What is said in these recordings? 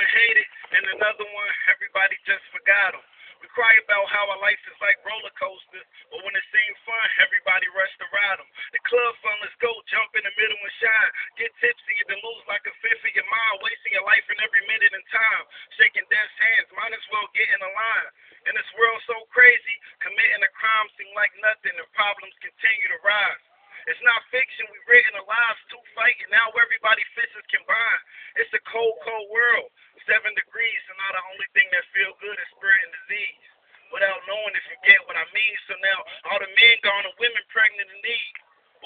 one hated, and another one, everybody just forgot him. We cry about how our life is like roller coasters, but when it seems fun, everybody rush to ride them. The club fun, let's go, jump in the middle and shine. Get tipsy and then lose like a fifth of your mind, wasting your life in every minute and time. Shaking death's hands, might as well get in a line. In this world so crazy, committing a crime seem like nothing, and problems continue to rise. It's not fiction, we've written our lives to fight, and now everybody fists is combined. It's a cold, cold world, 7 degrees, so now the only thing that feel good is spreading disease. Without knowing if you get what I mean, so now all the men gone and women pregnant in need.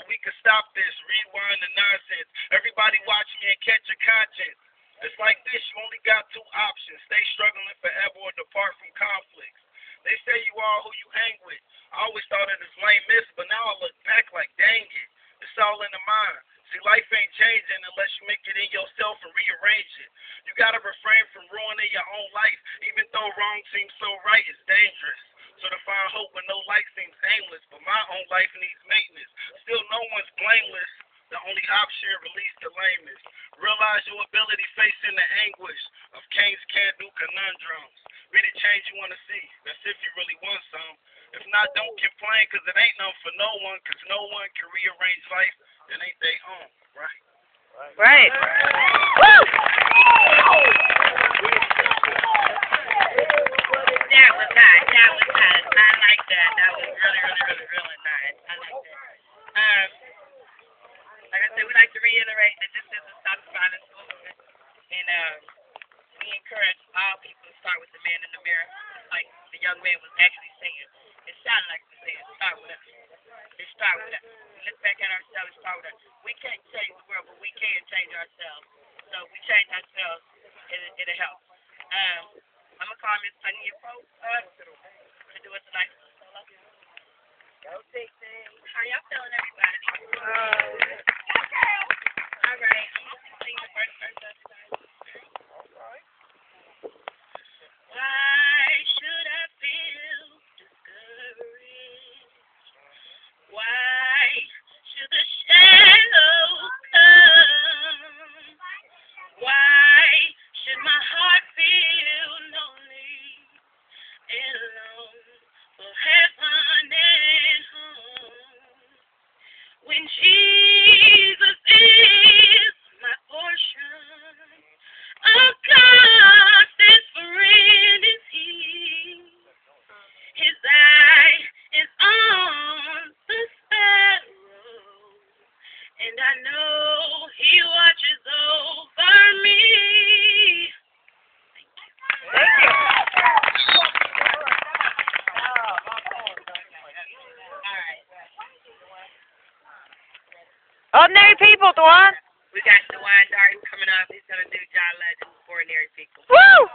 But we can stop this, rewind the nonsense. Everybody watch me and catch your conscience. It's like this, you only got 2 options, stay struggling forever or depart from conflicts. They say you are who you hang with. I always thought it was lame myths, but now I look back like, dang it, it's all in the mind. See, life ain't changing unless you make it in yourself and rearrange it. You gotta refrain from ruining your own life, even though wrong seems so right, it's dangerous. So to find hope when no life seems aimless, but my own life needs maintenance. Still, no one's blameless. The only option release the lameness. Realize your ability facing the anguish of kings can't do conundrums. Be the change you want to see. That's if you really want some. If not, don't complain, because it ain't none for no one, because no one can rearrange life that ain't their own. Right? Right. Woo! That was nice. That was nice. I like that. That was really nice. I like that. Like I said, we like to reiterate that this is a stop the violence movement, and we encourage all people to start with the man in the mirror, like the young man was actually saying. It sounded like he was saying, start with us. It start with us. We look back at ourselves and start with us. We can't change the world, but we can change ourselves. So if we change ourselves, it'll help. I'm gonna call Miss Tanya Pope to do us a nice little solo. Go take things. How y'all feeling, everybody? All right. I'm gonna sing the first verse of the night. Why should I feel discouraged? Why should the shadow come? Why should my heart feel lonely and alone for heaven and home? When Jesus is my portion, a constant friend is He. His eye is on the sparrow, and I know He watches over me. Thank you. All right. Ordinary people, Dwan. We got DeWine Darton coming up. He's going to do John Legend's Ordinary People. Woo!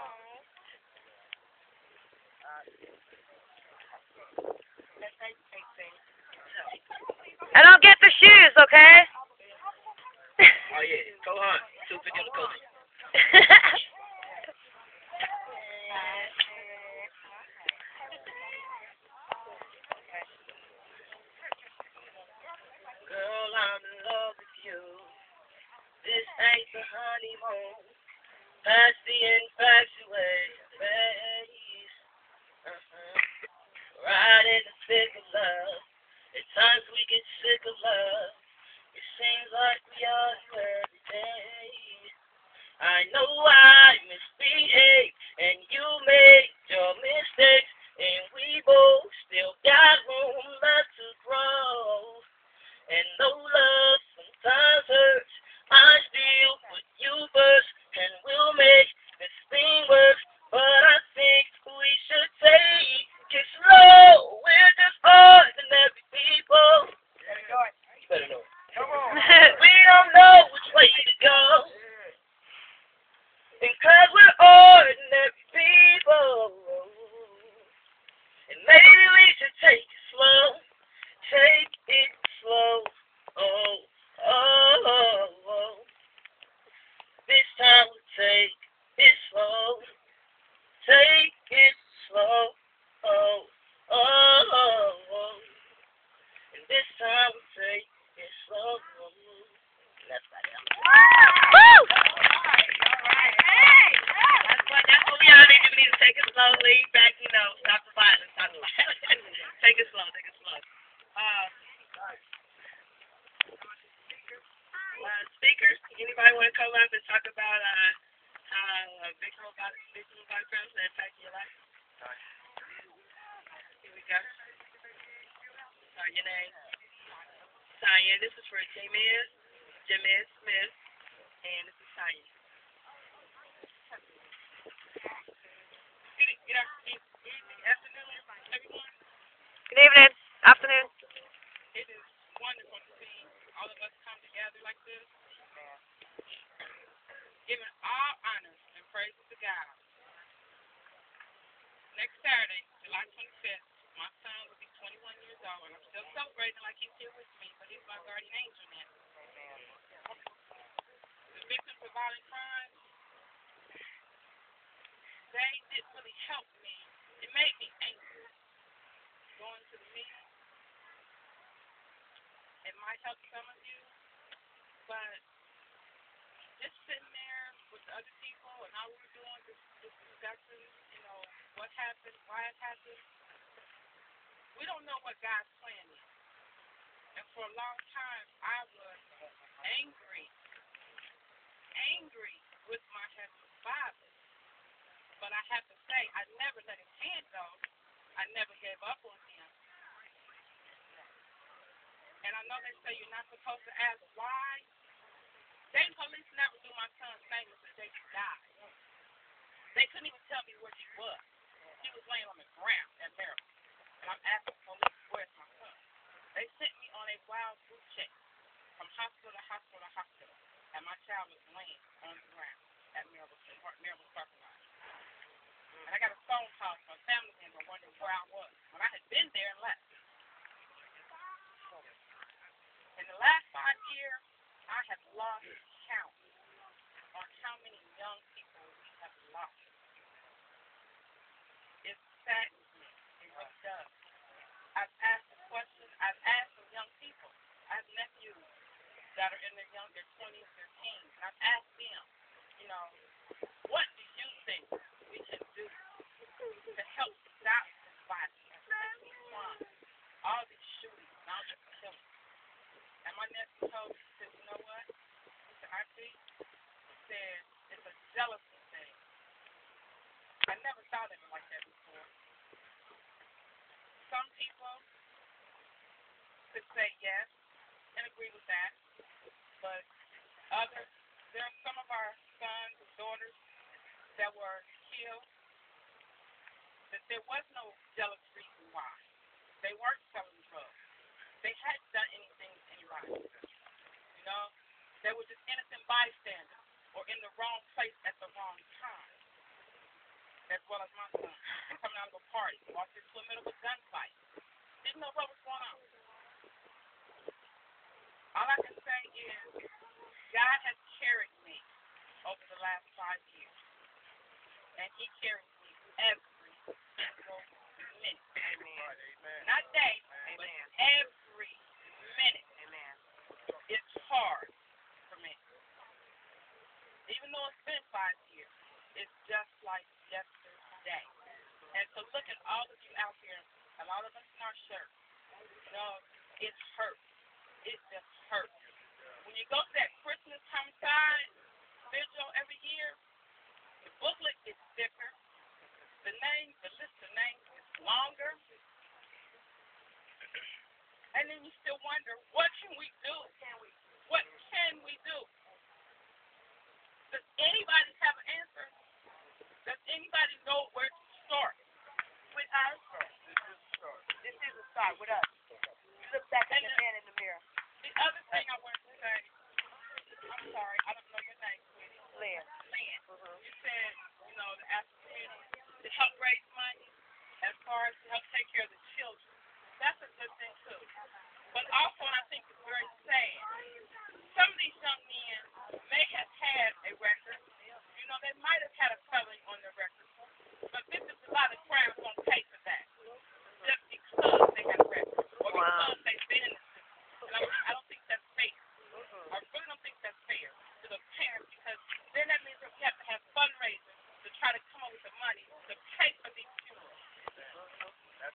And I'll get the shoes, okay? Oh, yeah. Go on. 250 on the coast. Girl, I'm in love with you. This ain't the honeymoon. Past the infatuation phase. Right in the thick of love. At times we get sick of love. It seems like we argue every day. I know I misbehaved and you made your mistakes, and we both still got room left to grow. And though love sometimes hurts, I still put you first, and we'll make this thing work. But I think we should take it slow. We're just ordinary people. You better know. We don't know which way to go. And slowly back, stop the violence, stop the violence. Take it slow, take it slow. Speakers, anybody want to come up and talk about how visual backgrounds that impact your life? Here we go. Your name? Tanya. This is for James Smith, and this is Tanya. Good afternoon, everyone. Good evening. Afternoon. It is wonderful to see all of us come together like this, giving all honors and praises to God. Next Saturday, July 25th, my son will be 21 years old, and I'm still celebrating like he's here with me, but he's my guardian angel now. The victims of violent crime, they didn't really help me. It made me angry. Going to the meeting, it might help some of you, but just sitting there with the other people and all we were doing, just discussing, what happened, why it happened. We don't know what God's plan is. And for a long time, I was angry with my Heavenly Father. But I have to say, I never let his hand go. I never gave up on him. And I know they say you're not supposed to ask why. They police never knew my son's name until the day he died. They couldn't even tell me where he was. He was laying on the ground at Maryland. And I'm asking police, where's my son? They sent me on a wild food chase from hospital to hospital to hospital. And my child was laying on the ground at Maryland parking lot. And I got a phone call from a family member wondering where I was when I had been there and left. In the last 5 years, I have lost count on how many young people we have lost. It saddens me. It really does. I've asked a question. I've asked some young people. I have nephews that are in their 20s, their teens. And I've asked them, what do you think we can do to help stop this violence, especially from all these shootings and all these killings? And my nephew told me, he said, you know what? He said, Auntie, he said, it's a jealousy thing. I never thought of it like that before. Some people could say yes and agree with that, but others, there are some of our sons and daughters that were killed that there was no jealous reason why. They weren't selling drugs. They hadn't done anything to anybody. They were just innocent bystanders or in the wrong place at the wrong time. As well as my son, coming out of a party, walked into the middle of a gunfight. Didn't know what was going on. All I can say is God has carried me over the last 5 years. And he carries me every single minute. Amen. Not day, but every minute. Amen. It's hard for me. Even though it's been 5 years, it's just like yesterday. And to look at all of you out here, a lot of us in our shirts, it hurts. It just hurts. When you go to that Christmas homicide vigil every year, the booklet is thicker. The list of names is longer. And then you still wonder, what can we do? What can we do? Does anybody have an answer? Does anybody know where to start? With us? This is a start with us. You look back at the man in the mirror. The other thing I wanted to say, I'm sorry, I don't know your name, sweetie. Lynn. Mm-hmm. You said, to ask the community to help raise money as far as to help take care of the children. That's a good thing, too. But also, and I think it's very sad, some of these young men may have had a record. They might have had a felony on their record. But this is a lot of crimes going to pay for that. Just because they had a record. Or because they've been in the system. And I don't think that's fair. I really don't think that's fair to the parents, because then that means that we have to have fundraisers to try to come up with the money to